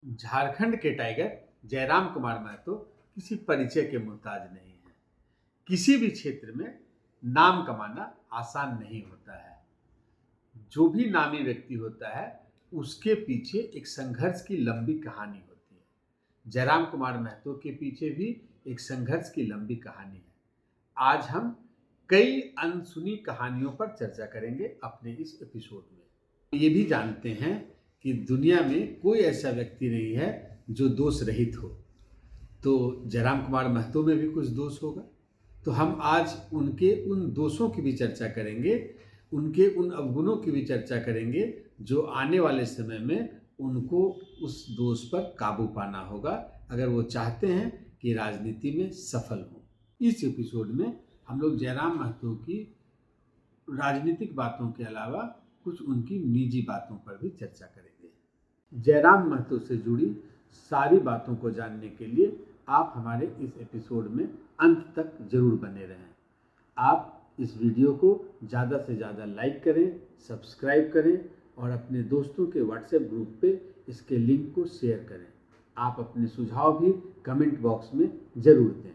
झारखंड के टाइगर जयराम कुमार महतो किसी परिचय के मोहताज नहीं है। किसी भी क्षेत्र में नाम कमाना आसान नहीं होता है। जो भी नामी व्यक्ति होता है उसके पीछे एक संघर्ष की लंबी कहानी होती है। जयराम कुमार महतो के पीछे भी एक संघर्ष की लंबी कहानी है। आज हम कई अनसुनी कहानियों पर चर्चा करेंगे अपने इस एपिसोड में। ये भी जानते हैं कि दुनिया में कोई ऐसा व्यक्ति नहीं है जो दोष रहित हो, तो जयराम कुमार महतो में भी कुछ दोष होगा। तो हम आज उनके उन दोषों की भी चर्चा करेंगे, उनके उन अवगुणों की भी चर्चा करेंगे जो आने वाले समय में उनको उस दोष पर काबू पाना होगा अगर वो चाहते हैं कि राजनीति में सफल हो। इस एपिसोड में हम लोग जयराम महतो की राजनीतिक बातों के अलावा कुछ उनकी निजी बातों पर भी चर्चा करेंगे। जयराम महतो से जुड़ी सारी बातों को जानने के लिए आप हमारे इस एपिसोड में अंत तक जरूर बने रहें। आप इस वीडियो को ज़्यादा से ज़्यादा लाइक करें, सब्सक्राइब करें और अपने दोस्तों के व्हाट्सएप ग्रुप पे इसके लिंक को शेयर करें। आप अपने सुझाव भी कमेंट बॉक्स में ज़रूर दें।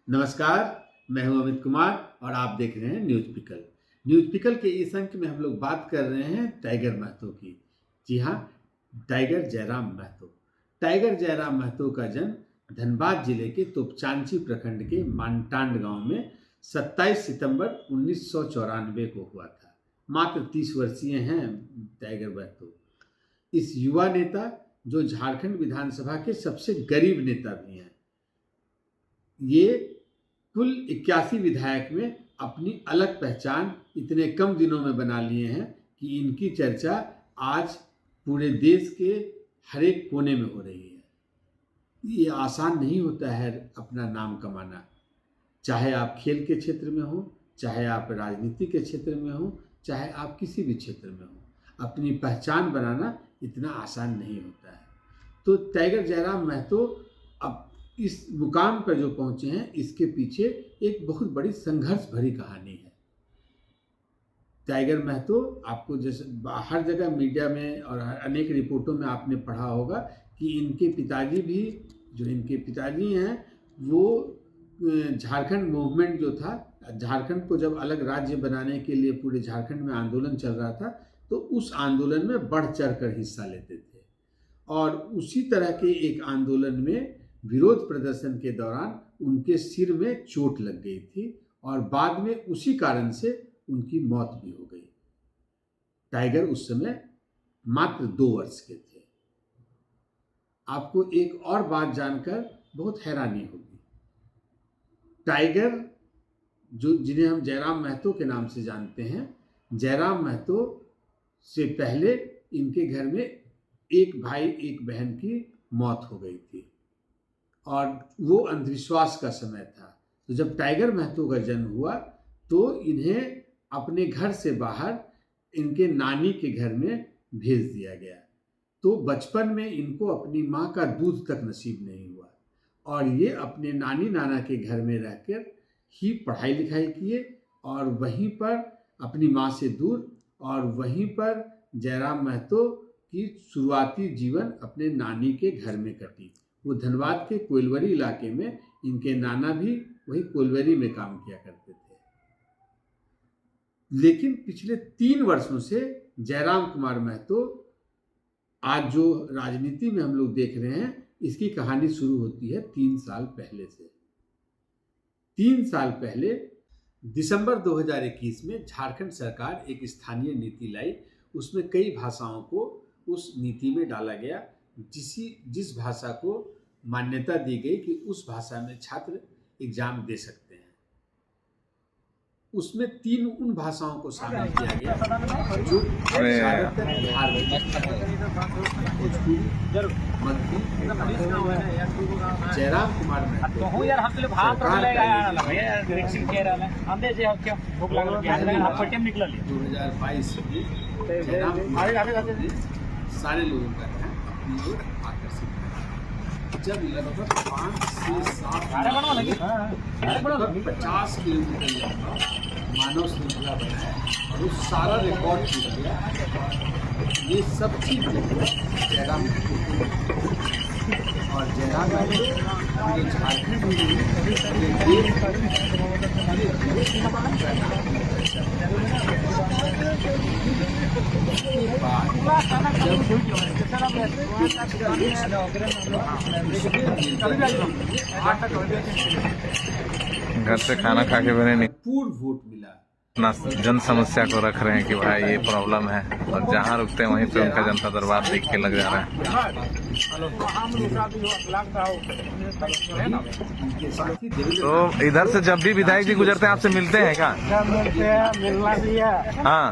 नमस्कार, मैं हूं अमित कुमार और आप देख रहे हैं न्यूज़ पिकल। न्यूज़ पिकल के इस अंक में हम लोग बात कर रहे हैं टाइगर महतो की। जी हाँ, टाइगर जयराम महतो। टाइगर जयराम महतो का जन्म धनबाद जिले के तोपचांची प्रखंड के मानटांड गांव में 27 सितंबर 1994 को हुआ था। मात्र 30 वर्षीय हैं टाइगर महतो। इस युवा नेता जो झारखंड विधानसभा के सबसे गरीब नेता भी हैं, ये कुल 81 विधायक में अपनी अलग पहचान इतने कम दिनों में बना लिए हैं कि इनकी चर्चा आज पूरे देश के हर एक कोने में हो रही है। ये आसान नहीं होता है अपना नाम कमाना, चाहे आप खेल के क्षेत्र में हो, चाहे आप राजनीति के क्षेत्र में हो, चाहे आप किसी भी क्षेत्र में हो। अपनी पहचान बनाना इतना आसान नहीं होता है। तो टाइगर जयराम महतो अब इस मुकाम पर जो पहुंचे हैं, इसके पीछे एक बहुत बड़ी संघर्ष भरी कहानी है। टाइगर महतो, आपको जैसे हर जगह मीडिया में और अनेक रिपोर्टों में आपने पढ़ा होगा कि इनके पिताजी हैं वो झारखंड मूवमेंट जो था, झारखंड को जब अलग राज्य बनाने के लिए पूरे झारखंड में आंदोलन चल रहा था, तो उस आंदोलन में बढ़ चढ़ कर हिस्सा लेते थे। और उसी तरह के एक आंदोलन में विरोध प्रदर्शन के दौरान उनके सिर में चोट लग गई थी और बाद में उसी कारण से उनकी मौत भी हो गई। टाइगर उस समय मात्र 2 वर्ष के थे। आपको एक और बात जानकर बहुत हैरानी होगी। टाइगर जिन्हें हम जयराम महतो के नाम से जानते हैं, जयराम महतो से पहले इनके घर में एक भाई एक बहन की मौत हो गई थी और वो अंधविश्वास का समय था। तो जब टाइगर महतो का जन्म हुआ तो इन्हें अपने घर से बाहर इनके नानी के घर में भेज दिया गया। तो बचपन में इनको अपनी माँ का दूध तक नसीब नहीं हुआ और ये अपने नानी नाना के घर में रहकर ही पढ़ाई लिखाई किए और वहीं पर अपनी माँ से दूर, और वहीं पर जयराम महतो की शुरुआती जीवन अपने नानी के घर में कटी। वो धनबाद के कोइलवरी इलाके में, इनके नाना भी वही कोइलवरी में काम किया करते थे। लेकिन पिछले 3 वर्षों से जयराम कुमार महतो, आज जो राजनीति में हम लोग देख रहे हैं, इसकी कहानी शुरू होती है 3 साल पहले से। 3 साल पहले दिसंबर 2021 में झारखंड सरकार एक स्थानीय नीति लाई। उसमें कई भाषाओं को उस नीति में डाला गया, जिस भाषा को मान्यता दी गई कि उस भाषा में छात्र एग्जाम दे सकते हैं। उसमें 3 उन भाषाओं को शामिल किया गया जो ज्यादातर बिहार में, जयराम कुमार महतो 2022 में सारे लोगों का ध्यान अपनी ओर आकर्षित किया। जब लगभग 5 से 7 50 किलोमीटर लंबा मानव श्रृंखला बनाया और वो सारा रिकॉर्ड टूट गया। ये सब चीज जयराम महतो जयराम महतो जो झारखंड घर से खाना खा के बने नहीं पूर्ण वोट मिला। अपना जन समस्या को रख रहे हैं कि भाई ये प्रॉब्लम है, और जहाँ रुकते हैं वहीं पे उनका जनता दरबार देख के लग जा रहा है। तो इधर से जब भी विधायक जी गुजरते हैं आपसे मिलते हैं क्या? मिलते हैं, मिलना भी है। हाँ।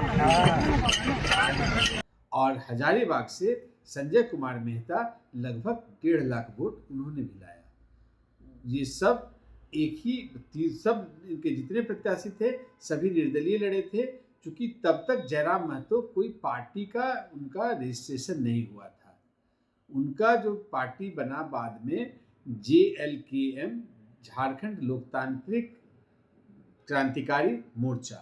और हजारीबाग से संजय कुमार मेहता लगभग 1.5 लाख वोट उन्होंने भी लाया। ये सब एक ही सब इनके जितने प्रत्याशी थे सभी निर्दलीय लड़े थे, क्योंकि तब तक जयराम महतो कोई पार्टी का उनका रजिस्ट्रेशन नहीं हुआ था। उनका जो पार्टी बना बाद में JLKM, झारखंड लोकतांत्रिक क्रांतिकारी मोर्चा,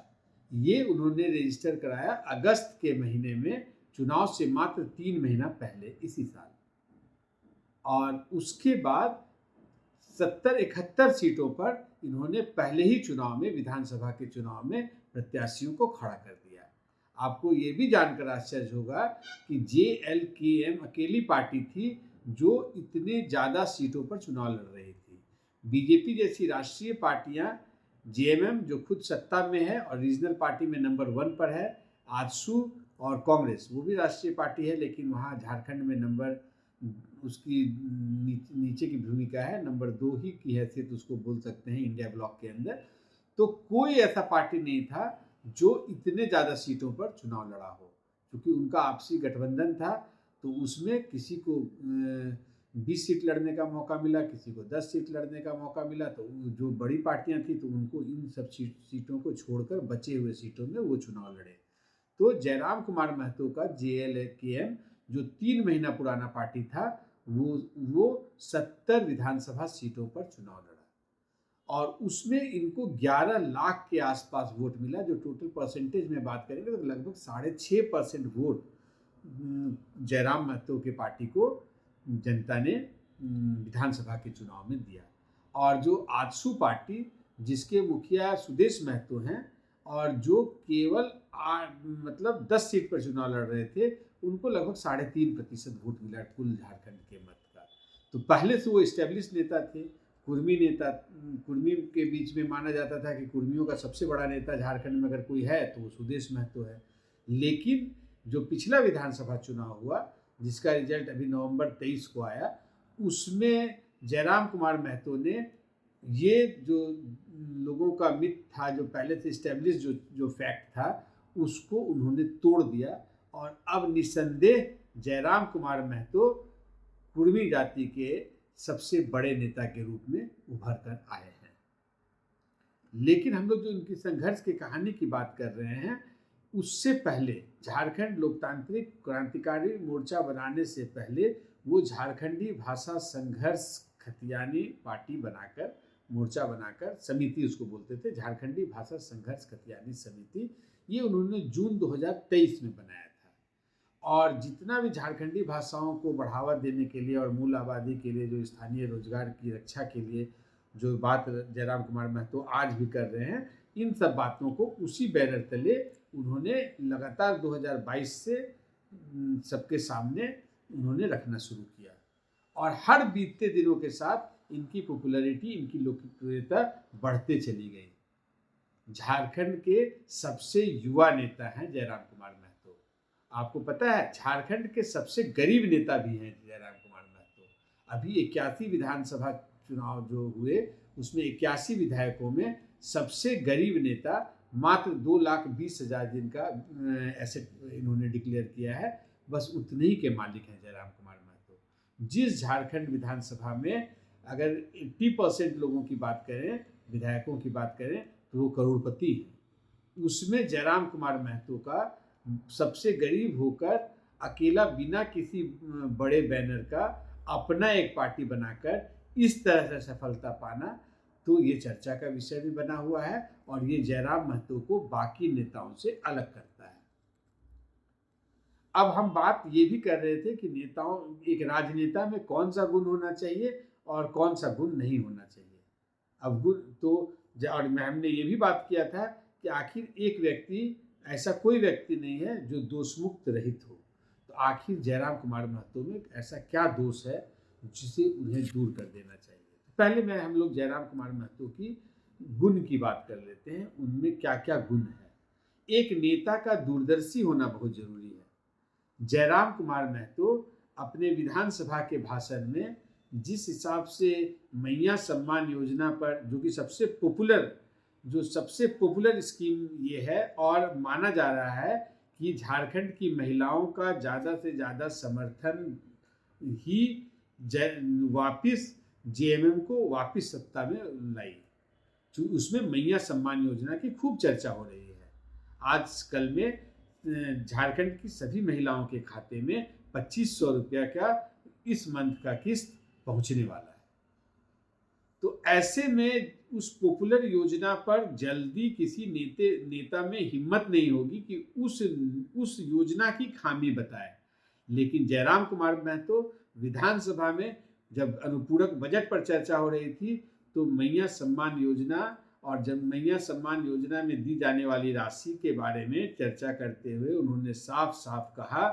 ये उन्होंने रजिस्टर कराया अगस्त के महीने में, चुनाव से मात्र 3 महीना पहले इसी साल। और उसके बाद 70-71 सीटों पर इन्होंने पहले ही चुनाव में, विधानसभा के चुनाव में प्रत्याशियों को खड़ा कर दिया। आपको ये भी जानकर आश्चर्य होगा कि JLKM अकेली पार्टी थी जो इतने ज़्यादा सीटों पर चुनाव लड़ रही थी। बीजेपी जैसी राष्ट्रीय पार्टियां, JMM जो खुद सत्ता में है और रीजनल पार्टी में नंबर 1 पर है, आजसू और कांग्रेस वो भी राष्ट्रीय पार्टी है, लेकिन वहाँ झारखंड में नंबर उसकी नीचे की भूमिका है, नंबर 2 ही की हैसियत उसको बोल सकते हैं इंडिया ब्लॉक के अंदर। तो कोई ऐसा पार्टी नहीं था जो इतने ज़्यादा सीटों पर चुनाव लड़ा हो, क्योंकि उनका आपसी गठबंधन था। तो उसमें किसी को 20 सीट लड़ने का मौका मिला, किसी को 10 सीट लड़ने का मौका मिला। तो जो बड़ी पार्टियां थी तो उनको इन सब सीटों को छोड़कर बचे हुए सीटों में वो चुनाव लड़े। तो जयराम कुमार महतो का JLKM जो 3 महीना पुराना पार्टी था, वो 70 विधानसभा सीटों पर चुनाव लड़ा और उसमें इनको 11 लाख के आसपास वोट मिला। जो टोटल परसेंटेज में बात करेंगे तो लगभग 6.5% वोट जयराम महतो के पार्टी को जनता ने विधानसभा के चुनाव में दिया। और जो आजसू पार्टी, जिसके मुखिया सुदेश महतो हैं और जो केवल मतलब 10 सीट पर चुनाव लड़ रहे थे, उनको लगभग 3.5% वोट मिला कुल झारखंड के मत का। तो पहले से वो इस्टेब्लिश नेता थे, कुर्मी नेता। कुर्मी के बीच में माना जाता था कि कुर्मियों का सबसे बड़ा नेता झारखंड में अगर कोई है तो वो सुदेश महतो है। लेकिन जो पिछला विधानसभा चुनाव हुआ, जिसका रिजल्ट अभी नवंबर 23 को आया, उसमें जयराम कुमार महतो ने ये जो लोगों का मिथ था, जो पहले से इस्टेब्लिश जो फैक्ट था, उसको उन्होंने तोड़ दिया। और अब निस्संदेह जयराम कुमार महतो कुर्मी जाति के सबसे बड़े नेता के रूप में उभर कर आए हैं। लेकिन हम लोग जो इनकी संघर्ष की कहानी की बात कर रहे हैं, उससे पहले झारखंड लोकतांत्रिक क्रांतिकारी मोर्चा बनाने से पहले वो झारखंडी भाषा संघर्ष खतियानी पार्टी बनाकर, मोर्चा बनाकर, समिति उसको बोलते थे, झारखंडी भाषा संघर्ष खतियानी समिति, ये उन्होंने जून 2023 में बनाया था। और जितना भी झारखंडी भाषाओं को बढ़ावा देने के लिए और मूल आबादी के लिए, जो स्थानीय रोजगार की रक्षा के लिए जो बात जयराम कुमार महतो आज भी कर रहे हैं, इन सब बातों को उसी बैनर तले उन्होंने लगातार 2022 से सबके सामने उन्होंने रखना शुरू किया। और हर बीतते दिनों के साथ इनकी पॉपुलैरिटी, इनकी लोकप्रियता बढ़ते चली गई। झारखंड के सबसे युवा नेता हैं जयराम कुमार महतो। आपको पता है झारखंड के सबसे गरीब नेता भी हैं जयराम कुमार महतो। अभी 81 विधानसभा चुनाव जो हुए, उसमें 81 विधायकों में सबसे गरीब नेता मात्र 2,20,000 जिनका एसेट इन्होंने डिक्लेयर किया है, बस उतने ही के मालिक हैं जयराम कुमार महतो। जिस झारखंड विधानसभा में अगर 80% लोगों की बात करें, विधायकों की बात करें, तो वो करोड़पति है। उसमें जयराम कुमार महतो का सबसे गरीब होकर अकेला, बिना किसी बड़े बैनर का, अपना एक पार्टी बनाकर इस तरह से सफलता पाना, तो ये चर्चा का विषय भी बना हुआ है और ये जयराम महतो को बाकी नेताओं से अलग करता है। अब हम बात ये भी कर रहे थे कि नेताओं, एक राजनेता में कौन सा गुण होना चाहिए और कौन सा गुण नहीं होना चाहिए। अब गुण तो और हमने ये भी बात किया था कि आखिर एक व्यक्ति, ऐसा कोई व्यक्ति नहीं है जो दोषमुक्त रहित हो। तो आखिर जयराम कुमार महतो में ऐसा क्या दोष है जिसे उन्हें दूर कर देना चाहिए। पहले मैं हम लोग जयराम कुमार महतो की गुण की बात कर लेते हैं, उनमें क्या क्या गुण है। एक नेता का दूरदर्शी होना बहुत जरूरी है। जयराम कुमार महतो अपने विधानसभा के भाषण में जिस हिसाब से मैया सम्मान योजना पर, जो कि सबसे पॉपुलर स्कीम ये है और माना जा रहा है कि झारखंड की महिलाओं का ज़्यादा से ज़्यादा समर्थन ही वापिस जेएमएम को वापिस सत्ता में लाई। उसमें मैया सम्मान योजना की खूब चर्चा हो रही है। आजकल में झारखंड की सभी महिलाओं के खाते में 2500 रुपया का इस मंथ का किस्त पहुंचने वाला है। तो ऐसे में उस पॉपुलर योजना पर जल्दी किसी नेता में हिम्मत नहीं होगी कि उस योजना की खामी बताए। लेकिन जयराम कुमार महतो विधानसभा में जब अनुपूरक बजट पर चर्चा हो रही थी तो मैया सम्मान योजना और जब मैया सम्मान योजना में दी जाने वाली राशि के बारे में चर्चा करते हुए उन्होंने साफ साफ कहा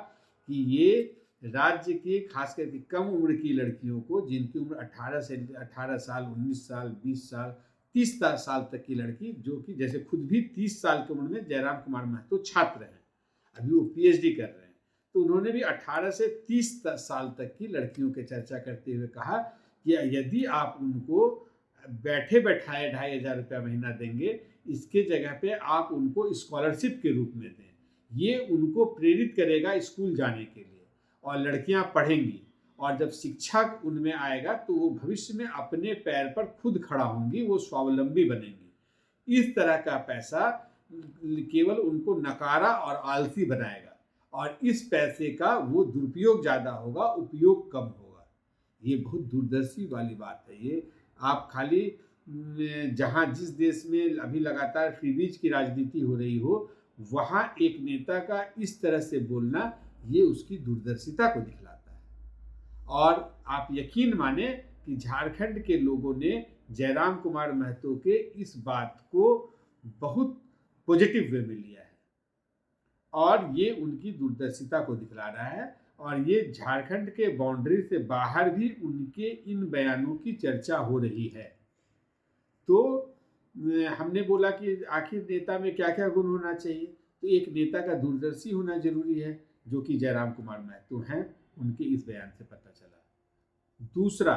कि ये राज्य के खास करके कम उम्र की लड़कियों को, जिनकी उम्र 18 साल, 19 साल, 20 साल, 30 साल तक की लड़की, जो कि जैसे खुद भी 30 साल की उम्र में जयराम कुमार महतो छात्र हैं, अभी वो पीएचडी कर रहे हैं, तो उन्होंने भी 18 से 30 साल तक की लड़कियों की चर्चा करते हुए कहा कि यदि आप उनको बैठे बैठाए 2500 रुपया महीना देंगे, इसके जगह पे आप उनको स्कॉलरशिप के रूप में दें, ये उनको प्रेरित करेगा स्कूल जाने के लिए और लड़कियां पढ़ेंगी और जब शिक्षा उनमें आएगा तो वो भविष्य में अपने पैर पर खुद खड़ा होंगी, वो स्वावलंबी बनेंगी। इस तरह का पैसा केवल उनको नकारा और आलसी बनाएगा और इस पैसे का वो दुरुपयोग ज़्यादा होगा, उपयोग कम होगा। ये बहुत दूरदर्शी वाली बात है। ये आप खाली जहाँ जिस देश में अभी लगातार फ्री बीज की राजनीति हो रही हो, वहाँ एक नेता का इस तरह से बोलना, ये उसकी दूरदर्शिता को दिखलाता है। और आप यकीन माने कि झारखंड के लोगों ने जयराम कुमार महतो के इस बात को बहुत पॉजिटिव वे में लिया है और ये उनकी दूरदर्शिता को दिखला रहा है और ये झारखंड के बाउंड्री से बाहर भी उनके इन बयानों की चर्चा हो रही है। तो हमने बोला कि आखिर नेता में क्या क्या गुण होना चाहिए, तो एक नेता का दूरदर्शी होना जरूरी है, जो कि जयराम कुमार महतो हैं, उनके इस बयान से पता चला। दूसरा,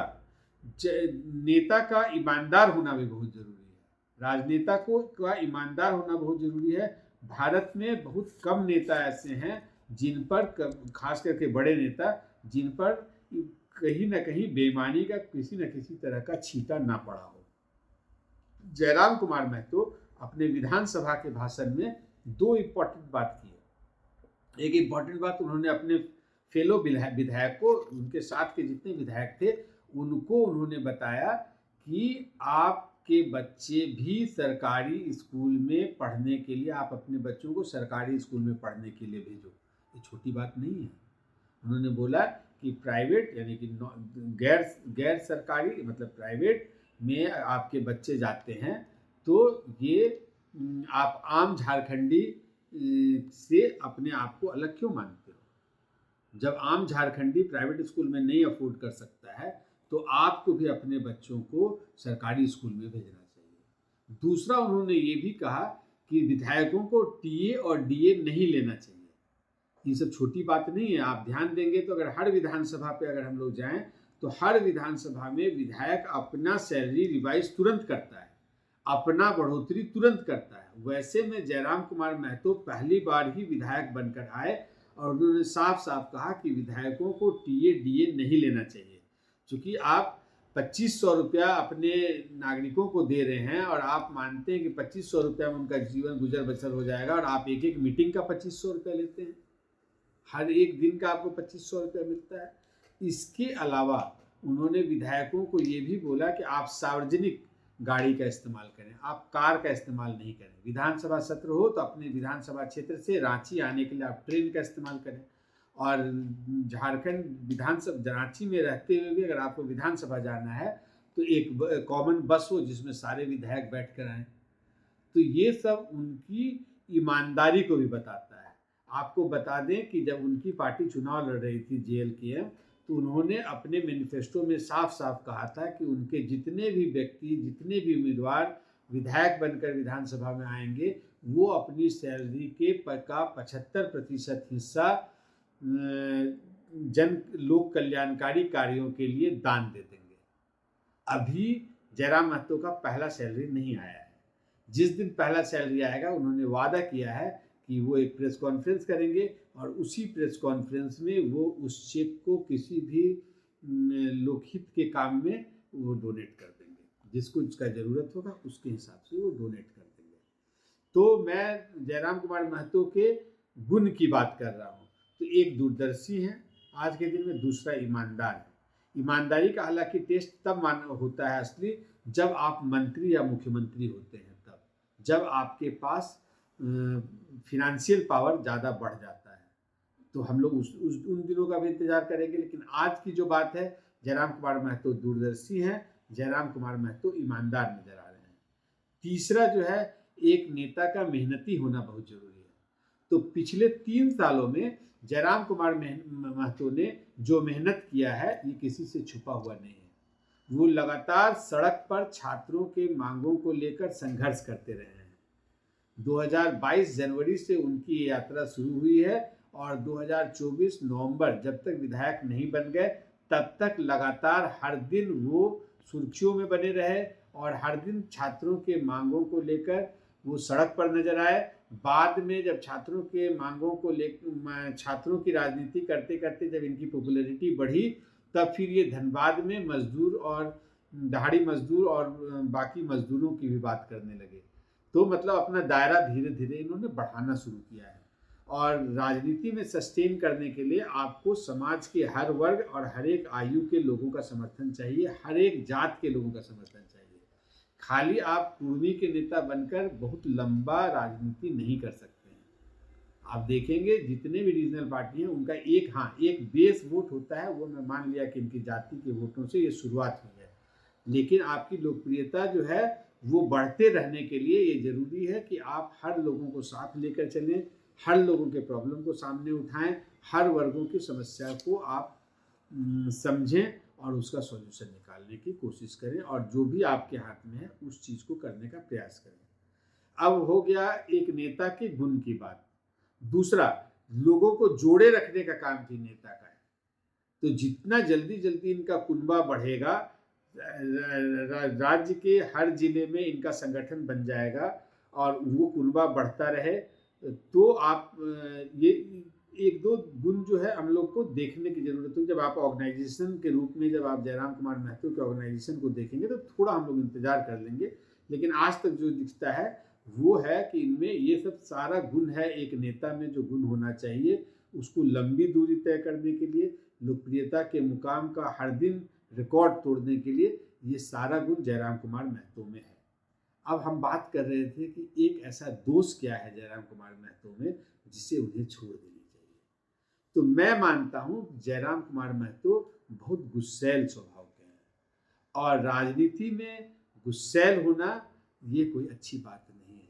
नेता का ईमानदार होना भी बहुत जरूरी है। राजनेता का ईमानदार होना बहुत जरूरी है। भारत में बहुत कम नेता ऐसे हैं जिन पर, खास करके बड़े नेता, जिन पर कहीं ना कहीं बेईमानी का किसी न किसी तरह का छींटा ना पड़ा हो। जयराम कुमार महतो अपने विधानसभा के भाषण में दो इम्पोर्टेंट बात की। एक इम्पोर्टेंट बात, उन्होंने अपने फेलो विधायक को, उनके साथ के जितने विधायक थे उनको उन्होंने बताया कि आपके बच्चे भी सरकारी स्कूल में पढ़ने के लिए, आप अपने बच्चों को सरकारी स्कूल में पढ़ने के लिए भेजो। ये छोटी बात नहीं है। उन्होंने बोला कि प्राइवेट यानी कि गैर सरकारी, मतलब प्राइवेट में आपके बच्चे जाते हैं तो ये आप आम झारखंडी से अपने आप को अलग क्यों मानते हो। जब आम झारखंडी प्राइवेट स्कूल में नहीं अफोर्ड कर सकता है तो आपको भी अपने बच्चों को सरकारी स्कूल में भेजना चाहिए। दूसरा, उन्होंने ये भी कहा कि विधायकों को टीए और डीए नहीं लेना चाहिए। ये सब छोटी बात नहीं है। आप ध्यान देंगे तो अगर हर विधानसभा पे अगर हम लोग जाएं तो हर विधानसभा में विधायक अपना सैलरी रिवाइज तुरंत करता है, अपना बढ़ोतरी तुरंत करता है। वैसे में जयराम कुमार महतो पहली बार ही विधायक बनकर आए और उन्होंने साफ साफ कहा कि विधायकों को टीए डीए नहीं लेना चाहिए। चूँकि आप 2500 रुपया अपने नागरिकों को दे रहे हैं और आप मानते हैं कि 2500 रुपया में उनका जीवन गुजर बसर हो जाएगा और आप एक एक मीटिंग का 2500 रुपया लेते हैं, हर एक दिन का आपको 2500 रुपया मिलता है। इसके अलावा उन्होंने विधायकों को ये भी बोला कि आप सार्वजनिक गाड़ी का इस्तेमाल करें, आप कार का इस्तेमाल नहीं करें। विधानसभा सत्र हो तो अपने विधानसभा क्षेत्र से रांची आने के लिए आप ट्रेन का इस्तेमाल करें। और झारखंड विधानसभा रांची में रहते हुए भी अगर आपको विधानसभा जाना है तो एक कॉमन बस हो जिसमें सारे विधायक बैठ कर आएँ। तो ये सब उनकी ईमानदारी को भी बताता है। आपको बता दें कि जब उनकी पार्टी चुनाव लड़ रही थी जेएलकेएम, तो उन्होंने अपने मैनिफेस्टो में साफ-साफ कहा था कि उनके जितने भी व्यक्ति, जितने भी उम्मीदवार विधायक बनकर विधानसभा में आएँगे, वो अपनी सैलरी के का 75% हिस्सा जन लोक कल्याणकारी कार्यों के लिए दान दे देंगे। अभी जयराम महतो का पहला सैलरी नहीं आया है। जिस दिन पहला सैलरी आएगा उन्होंने वादा किया है कि वो एक प्रेस कॉन्फ्रेंस करेंगे और उसी प्रेस कॉन्फ्रेंस में वो उस चेक को किसी भी लोकहित के काम में वो डोनेट कर देंगे। जिसको जिसका ज़रूरत होगा उसके हिसाब से वो डोनेट कर देंगे। तो मैं जयराम कुमार महतो के गुण की बात कर रहा हूँ। तो एक दूरदर्शी हैं आज के दिन में, दूसरा ईमानदार है। ईमानदारी का हालांकि टेस्ट तब होता है असली जब आप मंत्री या मुख्यमंत्री होते हैं, तब जब आपके पास फिनेंशियल पावर ज़्यादा बढ़ जाता है। तो हम लोग उन दिनों का भी इंतजार करेंगे। लेकिन आज की जो बात है, जयराम कुमार महतो दूरदर्शी हैं, जयराम कुमार महतो ईमानदार नजर आ रहे हैं। तीसरा जो है, एक नेता का मेहनती होना बहुत जरूरी है। तो पिछले 3 सालों में जयराम कुमार महतो ने जो मेहनत किया है ये किसी से छुपा हुआ नहीं है। वो लगातार सड़क पर छात्रों के मांगों को लेकर संघर्ष करते रहे हैं। 2022 जनवरी से उनकी यात्रा शुरू हुई है और 2024 नवंबर जब तक विधायक नहीं बन गए तब तक लगातार हर दिन वो सुर्खियों में बने रहे और हर दिन छात्रों के मांगों को लेकर वो सड़क पर नजर आए। बाद में जब छात्रों के मांगों को लेकर छात्रों की राजनीति करते करते जब इनकी पॉपुलैरिटी बढ़ी, तब फिर ये धनबाद में मजदूर और दिहाड़ी मजदूर और बाकी मजदूरों की भी बात करने लगे। तो मतलब अपना दायरा धीरे धीरे इन्होंने बढ़ाना शुरू किया है। और राजनीति में सस्टेन करने के लिए आपको समाज के हर वर्ग और हर एक आयु के लोगों का समर्थन चाहिए, हर एक जात के लोगों का समर्थन चाहिए। खाली आप कुर्मी के नेता बनकर बहुत लंबा राजनीति नहीं कर सकते हैं। आप देखेंगे जितने भी रीजनल पार्टी हैं उनका एक बेस वोट होता है। वो मैं मान लिया कि इनकी जाति के वोटों से ये शुरुआत हुई है। लेकिन आपकी लोकप्रियता जो है वो बढ़ते रहने के लिए ये जरूरी है कि आप हर लोगों को साथ लेकर चलें, हर लोगों के प्रॉब्लम को सामने उठाएं, हर वर्गों की समस्या को आप समझें और उसका सॉल्यूशन निकालने की कोशिश करें और जो भी आपके हाथ में है उस चीज़ को करने का प्रयास करें। अब हो गया एक नेता के गुण की बात। दूसरा, लोगों को जोड़े रखने का काम भी नेता का है। तो जितना जल्दी जल्दी इनका कुनबा बढ़ेगा, राज्य के हर जिले में इनका संगठन बन जाएगा और वो कुनबा बढ़ता रहे, तो आप ये एक दो गुण जो है हम लोग को देखने की जरूरत है। जब आप ऑर्गेनाइजेशन के रूप में जब आप जयराम कुमार महतो के ऑर्गेनाइजेशन को देखेंगे तो थोड़ा हम लोग इंतजार कर लेंगे। लेकिन आज तक जो दिखता है वो है कि इनमें ये सब सारा गुण है। एक नेता में जो गुण होना चाहिए उसको लंबी दूरी तय करने के लिए, लोकप्रियता के मुकाम का हर दिन रिकॉर्ड तोड़ने के लिए, ये सारा गुण जयराम कुमार महतो में है। अब हम बात कर रहे थे कि एक ऐसा दोष क्या है जयराम कुमार महतो में जिसे उन्हें छोड़ देनी चाहिए। तो मैं मानता हूँ जयराम कुमार महतो बहुत गुस्सैल स्वभाव के हैं और राजनीति में गुस्सैल होना ये कोई अच्छी बात नहीं है।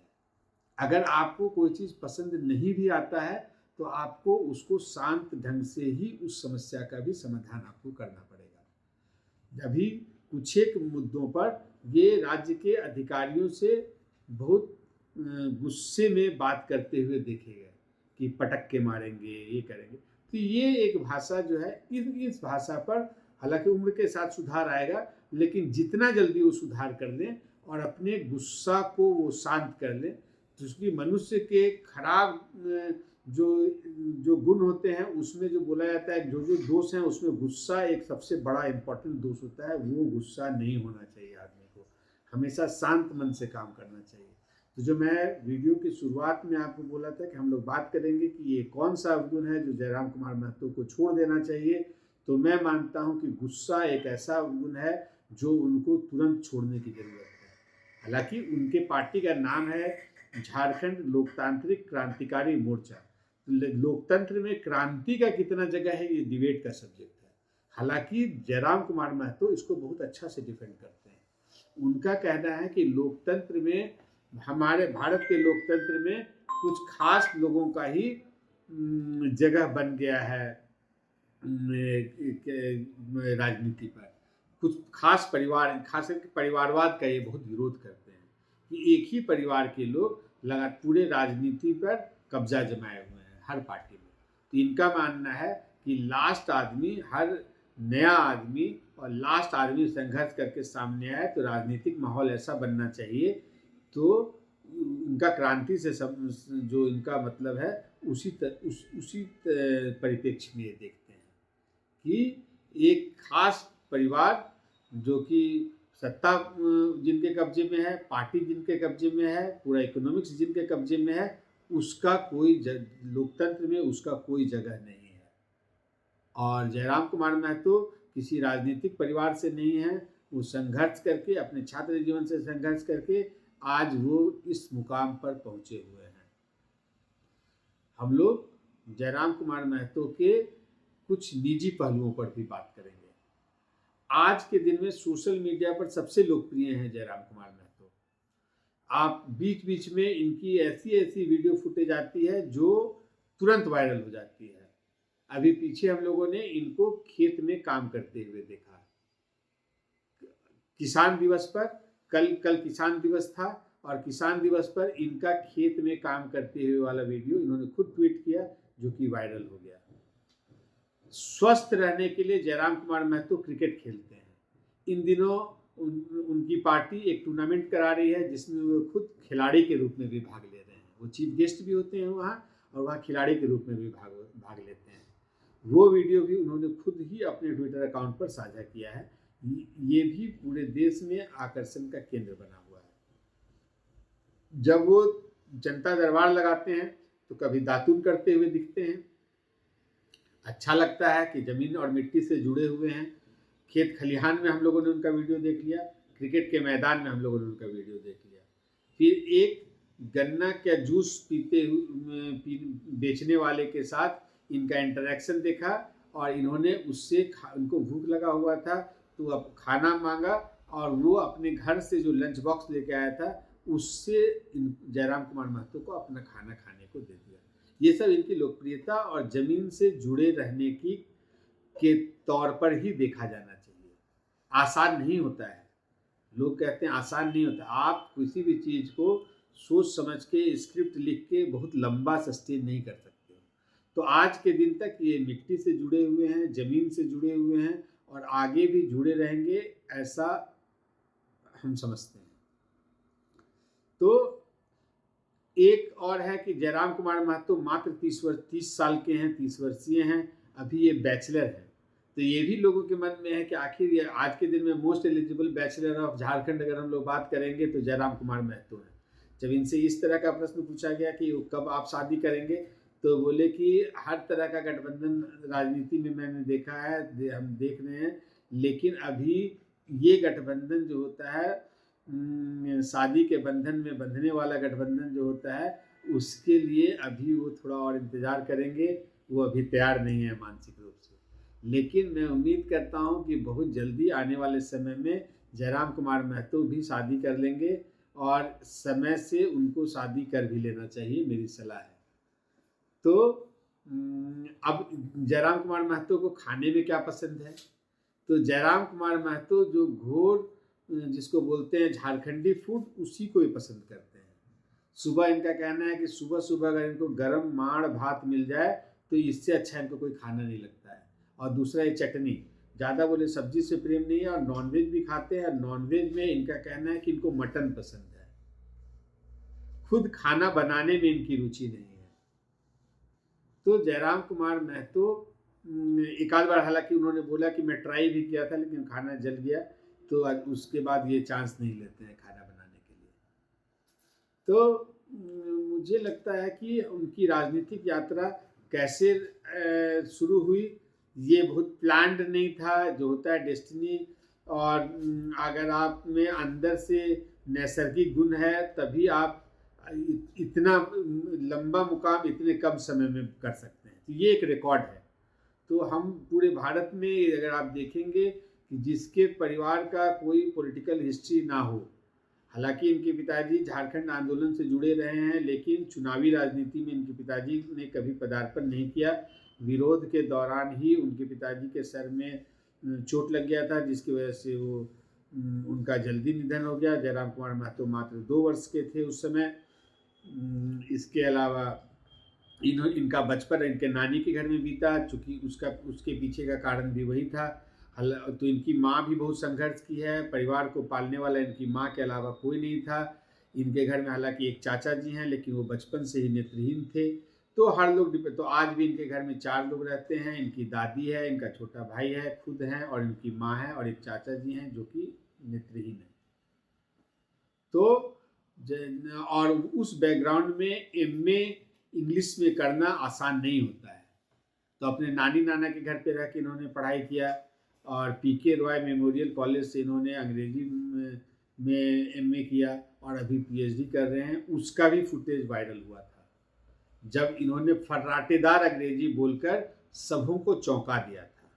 अगर आपको कोई चीज़ पसंद नहीं भी आता है तो आपको उसको शांत ढंग से ही उस समस्या का भी समाधान आपको करना पड़ेगा। अभी कुछ एक मुद्दों पर ये राज्य के अधिकारियों से बहुत गुस्से में बात करते हुए देखे गए कि पटक के मारेंगे, ये करेंगे। तो ये एक भाषा जो है, इस भाषा पर हालांकि उम्र के साथ सुधार आएगा, लेकिन जितना जल्दी वो सुधार कर लें और अपने गुस्सा को वो शांत कर लें, तो उसकी मनुष्य के खराब जो गुण होते हैं उसमें जो बोला जाता है जो दोष हैं उसमें गुस्सा एक सबसे बड़ा इम्पोर्टेंट दोष होता है। वो गुस्सा नहीं होना चाहिए आदमी को, हमेशा शांत मन से काम करना चाहिए। तो जो मैं वीडियो की शुरुआत में आपको बोला था कि हम लोग बात करेंगे कि ये कौन सा गुण है जो जयराम कुमार महतो को छोड़ देना चाहिए, तो मैं मानता हूँ कि गुस्सा एक ऐसा गुण है जो उनको तुरंत छोड़ने की ज़रूरत है। हालांकि उनके पार्टी का नाम है झारखंड लोकतांत्रिक क्रांतिकारी मोर्चा, लोकतंत्र में क्रांति का कितना जगह है, ये डिबेट का सब्जेक्ट है। हालांकि जयराम कुमार महतो इसको बहुत अच्छा से डिफेंड करते हैं। उनका कहना है कि लोकतंत्र में, हमारे भारत के लोकतंत्र में कुछ खास लोगों का ही जगह बन गया है राजनीति पर। कुछ खास परिवार, खास करके परिवारवाद का ये बहुत विरोध करते हैं कि एक ही परिवार के लोग लगातार पूरे राजनीति पर कब्जा जमाए हुए हैं हर पार्टी में। तो इनका मानना है कि लास्ट आदमी, हर नया आदमी और लास्ट आदमी संघर्ष करके सामने आए तो राजनीतिक माहौल ऐसा बनना चाहिए। तो उनका क्रांति से सब जो इनका मतलब है उसी परिप्रेक्ष्य में ये देखते हैं कि एक खास परिवार जो कि सत्ता जिनके कब्जे में है, पार्टी जिनके कब्जे में है, पूरा इकोनॉमिक्स जिनके कब्जे में है, उसका कोई लोकतंत्र में उसका कोई जगह नहीं है। और जयराम कुमार महतो किसी राजनीतिक परिवार से नहीं है। वो संघर्ष करके, अपने छात्र जीवन से संघर्ष करके आज वो इस मुकाम पर पहुंचे हुए हैं। हम लोग जयराम कुमार महतो के कुछ निजी पहलुओं पर भी बात करेंगे। आज के दिन में सोशल मीडिया पर सबसे लोकप्रिय हैं जयराम कुमार महतो। आप बीच बीच में इनकी ऐसी वीडियो फुटेज आती है जो तुरंत वायरल हो जाती है। अभी पीछे हम लोगों ने इनको खेत में काम करते हुए देखा। किसान दिवस पर, कल किसान दिवस था और किसान दिवस पर इनका खेत में काम करते हुए वाला वीडियो इन्होंने खुद ट्वीट किया, जो कि वायरल हो गया। स्वस्थ रहने के लिए जयराम कुमार महतो क्रिकेट खेलते हैं। इन दिनों उनकी पार्टी एक टूर्नामेंट करा रही है जिसमें वो खुद खिलाड़ी के रूप में भी भाग ले रहे हैं। वो चीफ गेस्ट भी होते हैं वहाँ, और वहाँ खिलाड़ी के रूप में भी भाग लेते हैं। वो वीडियो भी उन्होंने खुद ही अपने ट्विटर अकाउंट पर साझा किया है। ये भी पूरे देश में आकर्षण का केंद्र बना हुआ है। जब वो जनता दरबार लगाते हैं तो कभी दातून करते हुए दिखते हैं। अच्छा लगता है कि ज़मीन और मिट्टी से जुड़े हुए हैं। खेत खलिहान में हम लोगों ने उनका वीडियो देख लिया, क्रिकेट के मैदान में हम लोगों ने उनका वीडियो देख लिया। फिर एक गन्ना का जूस बेचने वाले के साथ इनका इंटरेक्शन देखा, और इन्होंने उससे उनको भूख लगा हुआ था तो अब खाना मांगा, और वो अपने घर से जो लंच बॉक्स लेके आया था उससे जयराम कुमार महतो को अपना खाना खाने को दे दिया। ये सब इनकी लोकप्रियता और ज़मीन से जुड़े रहने के तौर पर ही देखा जाना चाहिए। आसान नहीं होता है, लोग कहते हैं आसान नहीं होता। आप किसी भी चीज़ को सोच समझ के, स्क्रिप्ट लिख के बहुत लंबा सस्टेन नहीं कर सकते हो। तो आज के दिन तक ये मिट्टी से जुड़े हुए हैं, ज़मीन से जुड़े हुए हैं, और आगे भी जुड़े रहेंगे, ऐसा हम समझते हैं। तो एक और है कि जयराम कुमार महतो मात्र 30 साल के हैं, 30 वर्षीय हैं, अभी ये बैचलर हैं। तो ये भी लोगों के मन में है कि आखिर ये आज के दिन में most eligible bachelor of Jharkhand अगर हम लोग बात करेंगे तो जयराम कुमार महतो हैं। जब इनसे इस तरह का प्रश्न पूछा गया कि कब आप शादी करेंगे, तो बोले कि हर तरह का गठबंधन राजनीति में मैंने देखा है, हम देख रहे हैं, लेकिन अभी ये गठबंधन जो होता है शादी के बंधन में बंधने वाला गठबंधन जो होता है, उसके लिए अभी वो थोड़ा और इंतज़ार करेंगे। वो अभी तैयार नहीं है मानसिक रूप से, लेकिन मैं उम्मीद करता हूँ कि बहुत जल्दी आने वाले समय में जयराम कुमार महतो भी शादी कर लेंगे, और समय से उनको शादी कर भी लेना चाहिए, मेरी सलाह है। तो अब जयराम कुमार महतो को खाने में क्या पसंद है, तो जयराम कुमार महतो जो घोर जिसको बोलते हैं झारखंडी फूड, उसी को ही पसंद करते हैं। सुबह इनका कहना है कि सुबह सुबह अगर इनको गरम माड़ भात मिल जाए तो इससे अच्छा इनको कोई खाना नहीं लगता है। और दूसरा ये चटनी, ज़्यादा बोले सब्जी से प्रेम नहीं है, और नॉनवेज भी खाते हैं। नॉनवेज में इनका कहना है कि इनको मटन पसंद है, खुद खाना बनाने में इनकी रुचि नहीं है। तो जयराम कुमार महतो एक आध बार हालांकि उन्होंने बोला कि मैं ट्राई भी किया था लेकिन खाना जल गया, तो उसके बाद ये चांस नहीं लेते हैं खाना बनाने के लिए। तो मुझे लगता है कि उनकी राजनीतिक यात्रा कैसे शुरू हुई, ये बहुत प्लान्ड नहीं था, जो होता है डेस्टिनी। और अगर आप में अंदर से नैसर्गिक गुण है तभी आप इतना लंबा मुकाम इतने कम समय में कर सकते हैं, तो ये एक रिकॉर्ड है। तो हम पूरे भारत में अगर आप देखेंगे कि जिसके परिवार का कोई पॉलिटिकल हिस्ट्री ना हो, हालांकि इनके पिताजी झारखंड आंदोलन से जुड़े रहे हैं, लेकिन चुनावी राजनीति में इनके पिताजी ने कभी पदार्पण नहीं किया। विरोध के दौरान ही उनके पिताजी के सर में चोट लग गया था, जिसकी वजह से वो उनका जल्दी निधन हो गया। जयराम कुमार महतो मात्र 2 वर्ष के थे उस समय। इसके अलावा इनका बचपन इनके नानी के घर में बीता, चूँकि उसके पीछे का कारण भी वही था। तो इनकी माँ भी बहुत संघर्ष की है। परिवार को पालने वाला इनकी माँ के अलावा कोई नहीं था इनके घर में। हालांकि एक चाचा जी हैं, लेकिन वो बचपन से ही नेत्रहीन थे। तो हर लोग, तो आज भी इनके घर में 4 लोग रहते हैं। इनकी दादी है, इनका छोटा भाई है, खुद हैं, और इनकी माँ है, और एक चाचा जी हैं जो कि नेत्रहीन है। तो और उस बैकग्राउंड में एमए इंग्लिश में करना आसान नहीं होता है। तो अपने नानी नाना के घर पे रह के इन्होंने पढ़ाई किया, और पीके रॉय मेमोरियल कॉलेज से इन्होंने अंग्रेजी में एमए किया, और अभी पीएचडी कर रहे हैं। उसका भी फुटेज वायरल हुआ था, जब इन्होंने फर्राटेदार अंग्रेजी बोलकर सबों को चौंका दिया था।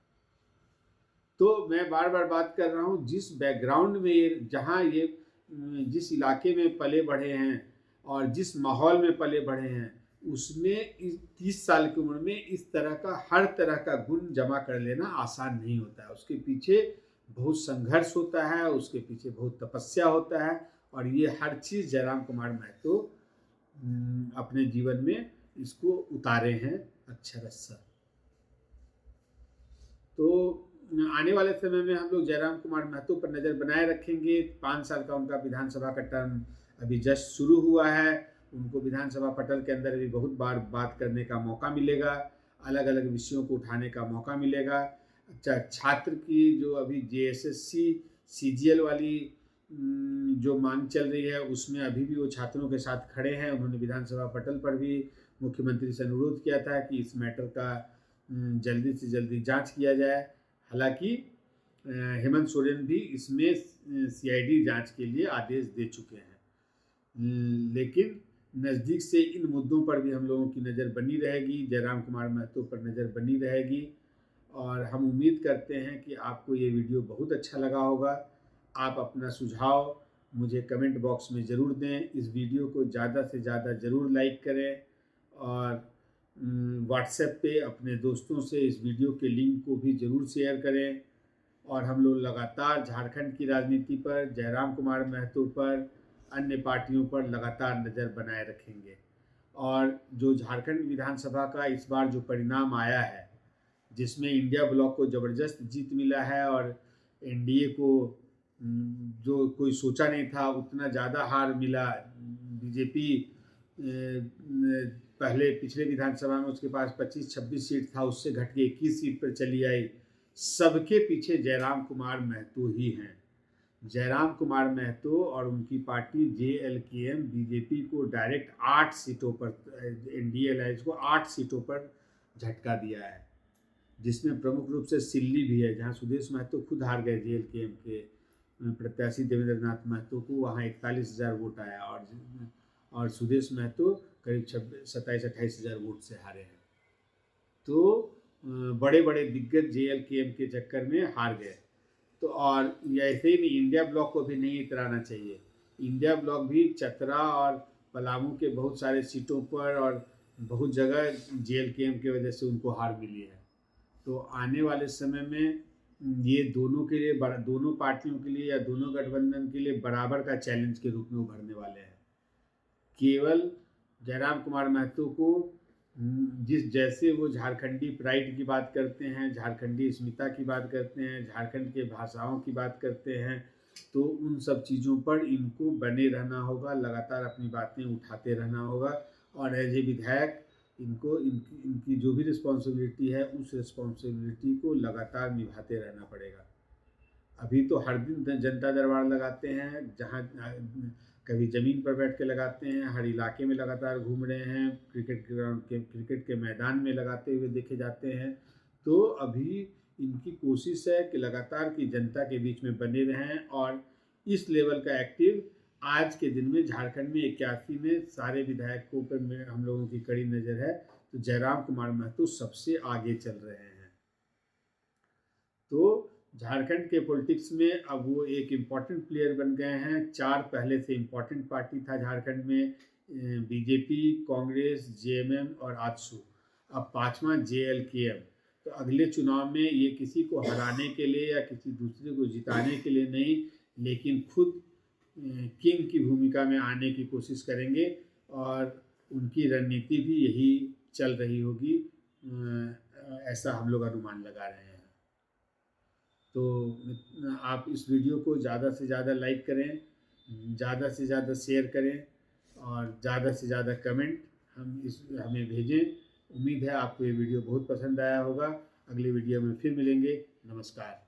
तो मैं बार बार बात कर रहा हूँ, जिस बैकग्राउंड में जहाँ ये जिस इलाके में पले बढ़े हैं और जिस माहौल में पले बढ़े हैं, उसमें 30 साल की उम्र में इस तरह का हर तरह का गुण जमा कर लेना आसान नहीं होता है। उसके पीछे बहुत संघर्ष होता है, उसके पीछे बहुत तपस्या होता है, और ये हर चीज़ जयराम कुमार महतो अपने जीवन में इसको उतारे हैं अक्षरशः। तो आने वाले समय में हम लोग जयराम कुमार महतो पर नज़र बनाए रखेंगे। 5 साल का उनका विधानसभा का टर्म अभी जस्ट शुरू हुआ है। उनको विधानसभा पटल के अंदर भी बहुत बार बात करने का मौका मिलेगा, अलग अलग विषयों को उठाने का मौका मिलेगा। छात्र की जो अभी जेएसएससी सीजीएल वाली जो मांग चल रही है, उसमें अभी भी वो छात्रों के साथ खड़े हैं। उन्होंने विधानसभा पटल पर भी मुख्यमंत्री से अनुरोध किया था कि इस मैटर का जल्दी से जल्दी जांच किया जाए। हालांकि हेमंत सोरेन भी इसमें सीआईडी जांच के लिए आदेश दे चुके हैं, लेकिन नज़दीक से इन मुद्दों पर भी हम लोगों की नज़र बनी रहेगी, जयराम कुमार महतो पर नज़र बनी रहेगी। और हम उम्मीद करते हैं कि आपको ये वीडियो बहुत अच्छा लगा होगा। आप अपना सुझाव मुझे कमेंट बॉक्स में ज़रूर दें। इस वीडियो को ज़्यादा से ज़्यादा ज़रूर लाइक करें, और व्हाट्सएप पे अपने दोस्तों से इस वीडियो के लिंक को भी ज़रूर शेयर करें। और हम लोग लगातार झारखंड की राजनीति पर, जयराम कुमार महतो पर, अन्य पार्टियों पर लगातार नज़र बनाए रखेंगे। और जो झारखंड विधानसभा का इस बार जो परिणाम आया है, जिसमें इंडिया ब्लॉक को ज़बरदस्त जीत मिला है, और एनडीए को जो कोई सोचा नहीं था उतना ज़्यादा हार मिला। बीजेपी पहले पिछले विधानसभा में उसके पास 25-26 सीट था, उससे घट के 21 सीट पर चली आई। सबके पीछे जयराम कुमार महतो ही हैं। जयराम कुमार महतो और उनकी पार्टी JLKM बीजेपी को डायरेक्ट 8 सीटों पर, एनडीए अलायंस को 8 सीटों पर झटका दिया है, जिसमें प्रमुख रूप से सिल्ली भी है, जहां सुदेश महतो खुद हार गए। JLKM के प्रत्याशी देवेंद्र नाथ महतो को वहां 41,000 वोट आया, और सुदेश महतो करीब 27-28,000 वोट से हारे हैं। तो बड़े बड़े दिग्गज JLKM के चक्कर में हार गए। तो और ऐसे ही नहीं, इंडिया ब्लॉक को भी नहीं इतराना चाहिए। इंडिया ब्लॉक भी चतरा और पलामू के बहुत सारे सीटों पर और बहुत जगह JLKM की वजह से उनको हार मिली है। तो आने वाले समय में ये दोनों के लिए, दोनों पार्टियों के लिए या दोनों गठबंधन के लिए बराबर का चैलेंज के रूप में उभरने वाले हैं। केवल जयराम कुमार महतो को जैसे वो झारखंडी प्राइड की बात करते हैं, झारखंडी अस्मिता की बात करते हैं, झारखंड के भाषाओं की बात करते हैं, तो उन सब चीज़ों पर इनको बने रहना होगा, लगातार अपनी बातें उठाते रहना होगा। और एज ए विधायक इनको इनकी जो भी रिस्पॉन्सिबिलिटी है, उस रिस्पॉन्सिबिलिटी को लगातार निभाते रहना पड़ेगा। अभी तो हर दिन जनता दरबार लगाते हैं, जहाँ कभी ज़मीन पर बैठ के लगाते हैं, हर इलाके में लगातार घूम रहे हैं, क्रिकेट के मैदान में लगाते हुए देखे जाते हैं। तो अभी इनकी कोशिश है कि लगातार की जनता के बीच में बने रहें और इस लेवल का एक्टिव आज के दिन में झारखंड में 81 में सारे विधायकों पर हम लोगों की कड़ी नज़र है, तो जयराम कुमार महतो सबसे आगे चल रहे हैं। तो झारखंड के पॉलिटिक्स में अब वो एक इम्पॉर्टेंट प्लेयर बन गए हैं। 4 पहले से इम्पॉर्टेंट पार्टी था झारखंड में, बीजेपी, कांग्रेस, जेएमएम और आजसू। अब 5वां जेएलकेएम। तो अगले चुनाव में ये किसी को हराने के लिए या किसी दूसरे को जिताने के लिए नहीं, लेकिन खुद किंग की भूमिका में आने की कोशिश करेंगे और उनकी रणनीति भी यही चल रही होगी, ऐसा हम लोग अनुमान लगा रहे हैं। तो आप इस वीडियो को ज़्यादा से ज़्यादा लाइक करें, ज़्यादा से ज़्यादा शेयर करें और ज़्यादा से ज़्यादा कमेंट हमें भेजें। उम्मीद है आपको ये वीडियो बहुत पसंद आया होगा। अगले वीडियो में फिर मिलेंगे। नमस्कार।